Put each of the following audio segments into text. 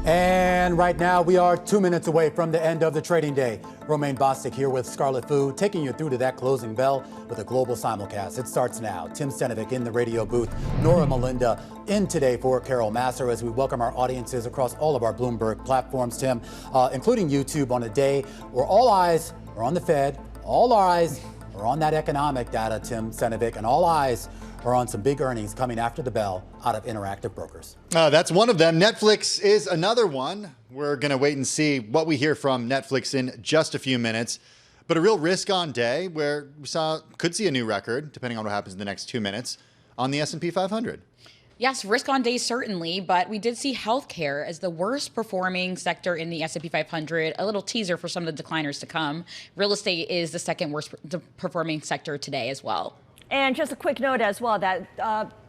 And right now, we are 2 minutes away from the end of the trading day. Romaine Bostick here with Scarlet Fu, taking you through to that closing bell with a global simulcast. It starts now. Tim Stenovec in the radio booth. Norah Mulinda in today for Carol Masser as we welcome our audiences across all of our Bloomberg platforms, Tim, including YouTube on a day where all eyes are on the Fed, all eyes are on that economic data, Tim Stenovec, and all eyes are on some big earnings coming after the bell out of Interactive Brokers. That's one of them. Netflix is another one. We're going to wait and see what we hear from Netflix in just a few minutes. But a real risk-on day where we could see a new record, depending on what happens in the next 2 minutes, on the S&P 500. Yes, risk on day certainly, but we did see healthcare as the worst performing sector in the S&P 500. A little teaser for some of the decliners to come. Real estate is the second worst performing sector today as well. And just a quick note as well that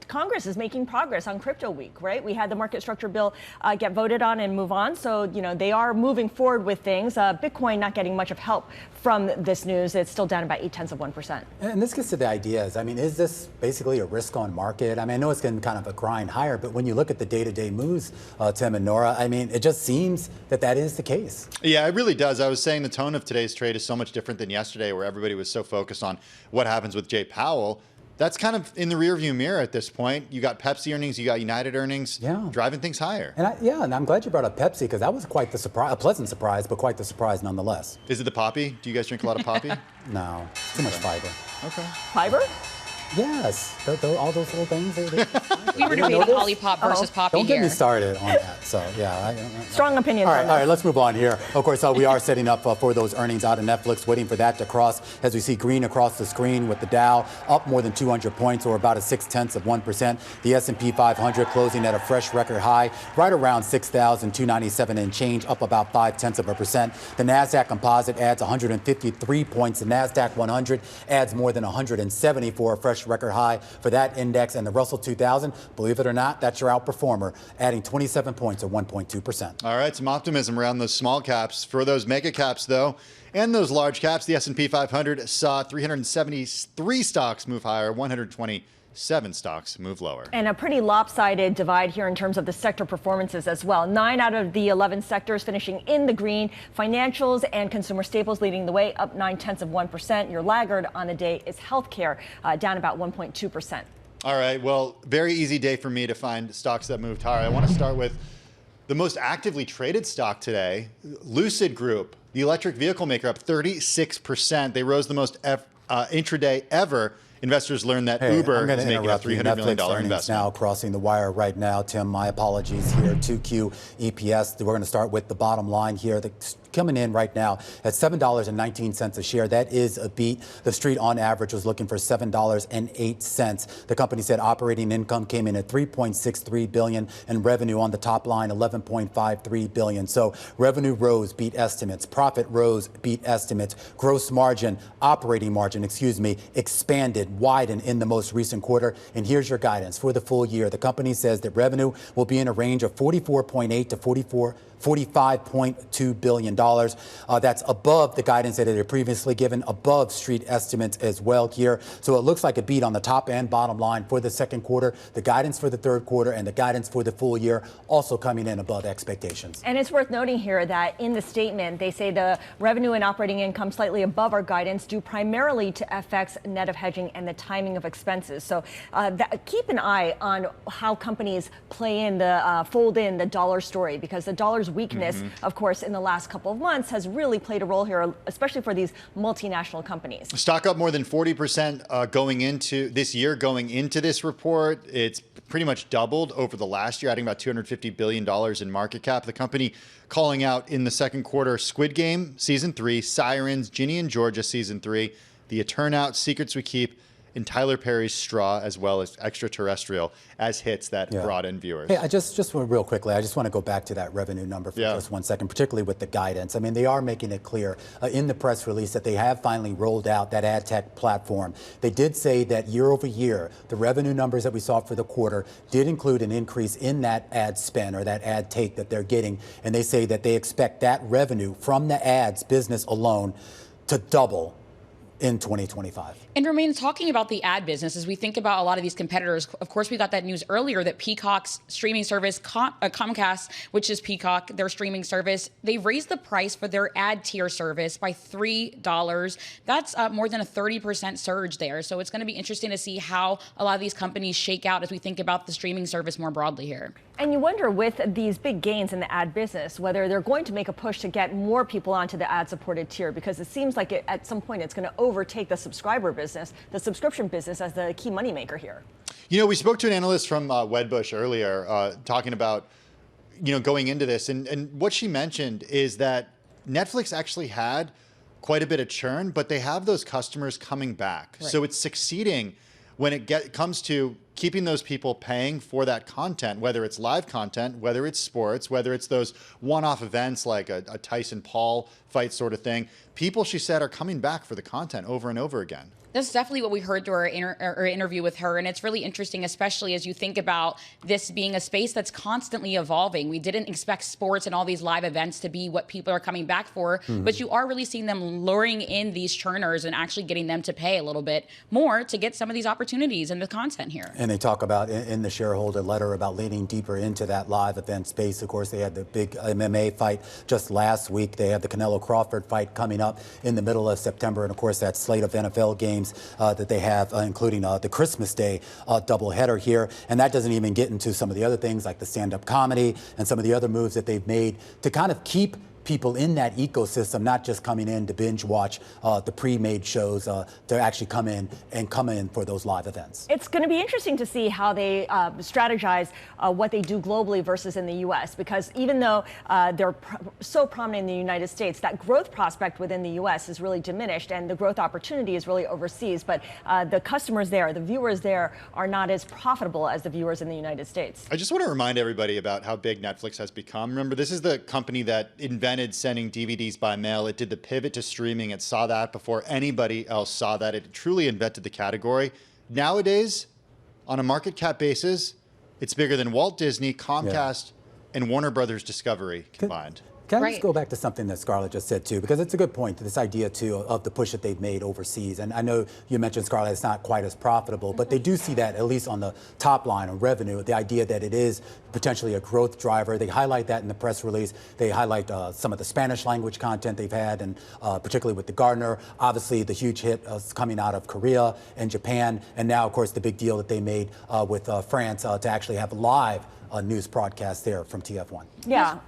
Congress is making progress on Crypto Week, right? We had the market structure bill get voted on and move on. So, they are moving forward with things. Bitcoin not getting much of help from this news. It's still down about 0.8%. And this gets to the ideas. Is this basically a risk on market? I know it's getting kind of a grind higher, but when you look at the day-to-day moves, Tim and Norah, it just seems that is the case. Yeah, it really does. I was saying the tone of today's trade is so much different than yesterday, where everybody was so focused on what happens with Jay Powell. That's kind of in the rearview mirror at this point. You got Pepsi earnings, you got United earnings, driving things higher. And I'm glad you brought up Pepsi, because that was quite the surprise, a pleasant surprise, but quite the surprise nonetheless. Is it the poppy? Do you guys drink a lot of poppy? No, it's too much fiber. Okay. Fiber? Yes, all those little things. We were debating Olipop versus Poppy Don't here. get me started on that. So, Strong opinions. All right, let's move on here. Of course, we are setting up for those earnings out of Netflix, waiting for that to cross as we see green across the screen with the Dow up more than 200 points, or about a 0.6%. The S&P 500 closing at a fresh record high, right around 6,297 and change, up about 0.5%. The NASDAQ composite adds 153 points. The NASDAQ 100 adds more than 170 for a fresh record high for that index, and the Russell 2000, believe it or not, that's your outperformer, adding 27 points or 1.2%. All right, some optimism around those small caps. For those mega caps, though, and those large caps, the S&P 500 saw 373 stocks move higher, 127 stocks move lower. And a pretty lopsided divide here in terms of the sector performances as well. 9 out of the 11 sectors finishing in the green. Financials and consumer staples leading the way, up 0.9%. Your laggard on the day is healthcare, down about 1.2%. All right, well, very easy day for me to find stocks that moved higher. I want to start with the most actively traded stock today, Lucid Group, the electric vehicle maker, up 36%. They rose the most intraday ever. Investors learned that Uber is making a $300 million investment. Now crossing the wire right now, Tim. My apologies here. 2Q EPS. We're going to start with the bottom line here. Coming in right now at $7.19 a share. That is a beat. The street on average was looking for $7.08. The company said operating income came in at $3.63 billion and revenue on the top line $11.53 billion. So revenue rose, beat estimates. Profit rose, beat estimates. Gross margin, operating margin, expanded, widened in the most recent quarter. And here's your guidance for the full year. The company says that revenue will be in a range of $44.8 to $45.2 billion. That's above the guidance that it had previously given, above street estimates as well here. So it looks like a beat on the top and bottom line for the second quarter. The guidance for the third quarter and the guidance for the full year also coming in above expectations. And it's worth noting here that in the statement, they say the revenue and operating income slightly above our guidance due primarily to FX, net of hedging, and the timing of expenses. So keep an eye on how companies play in fold in the dollar story, because the dollar's weakness, of course, in the last couple of months has really played a role here, especially for these multinational companies. Stock up more than 40% going into this year, going into this report. It's pretty much doubled over the last year, adding about $250 billion in market cap. The company calling out in the second quarter Squid Game Season 3, Sirens, Ginny and Georgia Season 3, The Turnout, Secrets We Keep, and Tyler Perry's Straw, as well as Extraterrestrial, as hits that brought in viewers. Hey, I just real quickly, I just want to go back to that revenue number for just 1 second, particularly with the guidance. They are making it clear in the press release that they have finally rolled out that ad tech platform. They did say that year over year, the revenue numbers that we saw for the quarter did include an increase in that ad spend or that ad take that they're getting. And they say that they expect that revenue from the ads business alone to double in 2025. And Romaine, talking about the ad business, as we think about a lot of these competitors, of course, we got that news earlier that Peacock's streaming service, Comcast, which is Peacock, their streaming service, they raised the price for their ad tier service by $3. That's more than a 30% surge there. So it's going to be interesting to see how a lot of these companies shake out as we think about the streaming service more broadly here. And you wonder with these big gains in the ad business, whether they're going to make a push to get more people onto the ad-supported tier, because it seems like at some point it's going to overtake the subscriber business, the subscription business as the key moneymaker here. You know, we spoke to an analyst from Wedbush earlier talking about, going into this. And what she mentioned is that Netflix actually had quite a bit of churn, but they have those customers coming back. Right. So it's succeeding when it comes to keeping those people paying for that content, whether it's live content, whether it's sports, whether it's those one-off events like a Tyson Paul fight sort of thing. People, she said, are coming back for the content over and over again. That's definitely what we heard through our interview with her. And it's really interesting, especially as you think about this being a space that's constantly evolving. We didn't expect sports and all these live events to be what people are coming back for, but you are really seeing them luring in these churners and actually getting them to pay a little bit more to get some of these opportunities and the content here. And they talk about in the shareholder letter about leaning deeper into that live event space. Of course, they had the big MMA fight just last week. They have the Canelo Crawford fight coming up in the middle of September. And of course, that slate of NFL games that they have, including the Christmas Day doubleheader here. And that doesn't even get into some of the other things like the stand-up comedy and some of the other moves that they've made to kind of keep people in that ecosystem, not just coming in to binge watch the pre-made shows, to actually come in for those live events. It's going to be interesting to see how they strategize what they do globally versus in the U.S. because even though they're so prominent in the United States, that growth prospect within the U.S. is really diminished, and the growth opportunity is really overseas. But the customers there, the viewers there, are not as profitable as the viewers in the United States. I just want to remind everybody about how big Netflix has become. Remember, this is the company that invented sending DVDs by mail. It did the pivot to streaming. It saw that before anybody else saw that. It truly invented the category. Nowadays, on a market cap basis, it's bigger than Walt Disney, Comcast, and Warner Brothers Discovery combined. Can I just go back to something that Scarlett just said, too? Because it's a good point, this idea, too, of the push that they've made overseas. And I know you mentioned, Scarlett, it's not quite as profitable, but they do see that, at least on the top line of revenue, the idea that it is potentially a growth driver. They highlight that in the press release. They highlight some of the Spanish language content they've had, and particularly with The Gardener. Obviously, the huge hit coming out of Korea and Japan. And now, of course, the big deal that they made with France to actually have live news broadcasts there from TF1. Yeah.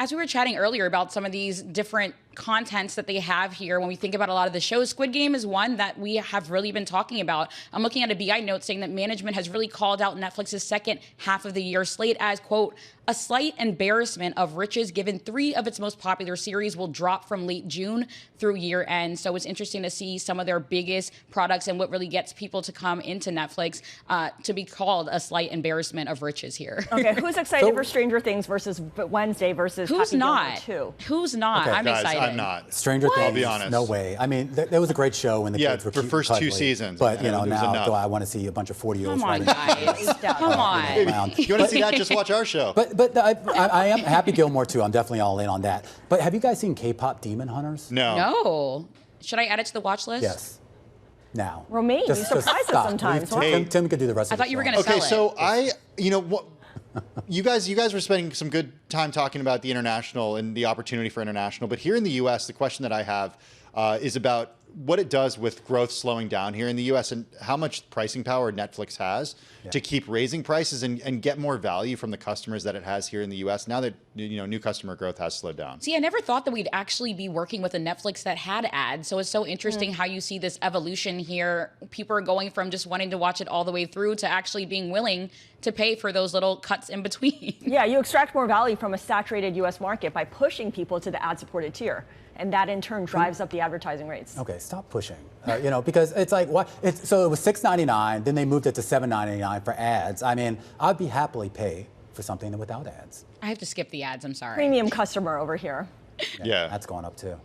As we were chatting earlier about some of these different contents that they have here, when we think about a lot of the shows, Squid Game is one that we have really been talking about. I'm looking at a BI note saying that management has really called out Netflix's second half of the year slate as, quote, a slight embarrassment of riches, given 3 of its most popular series will drop from late June through year end. So it's interesting to see some of their biggest products and what really gets people to come into Netflix to be called a slight embarrassment of riches here. Okay, who's excited for Stranger Things versus Wednesday versus Who's Happy not? Gilmore 2? Who's not? Okay. I'm Guys, excited. I'm not. Stranger Things, I'll be honest. no way. I mean, that was a great show when the kids were for cute first and 2 cuddly. seasons. But, you know, It was now enough. I want to see a bunch of 40-year-olds Come on, running guys. Come on. around. If you want to see that, just watch our show. But I am Happy Gilmore, too. I'm definitely all in on that. But have you guys seen K-pop Demon Hunters? No. No. Should I add it to the watch list? Yes. Now. Romaine, you surprise us stop. sometimes. Tim could do the rest of I the thought you were show. going to Okay, sell it. so what? You guys were spending some good time talking about the international and the opportunity for international. But here in the U.S., the question that I have is about what it does with growth slowing down here in the U.S. and how much pricing power Netflix has to keep raising prices and get more value from the customers that it has here in the U.S. now that new customer growth has slowed down. See, I never thought that we'd actually be working with a Netflix that had ads. So it's so interesting how you see this evolution here. People are going from just wanting to watch it all the way through to actually being willing to pay for those little cuts in between. Yeah, you extract more value from a saturated U.S. market by pushing people to the ad-supported tier. And that in turn drives up the advertising rates. Okay, stop pushing. Because it's like what? So it was $6.99, then they moved it to $7.99 for ads. I mean, I'd be happily pay for something without ads. I have to skip the ads. I'm sorry. Premium customer over here. Yeah. That's going up too.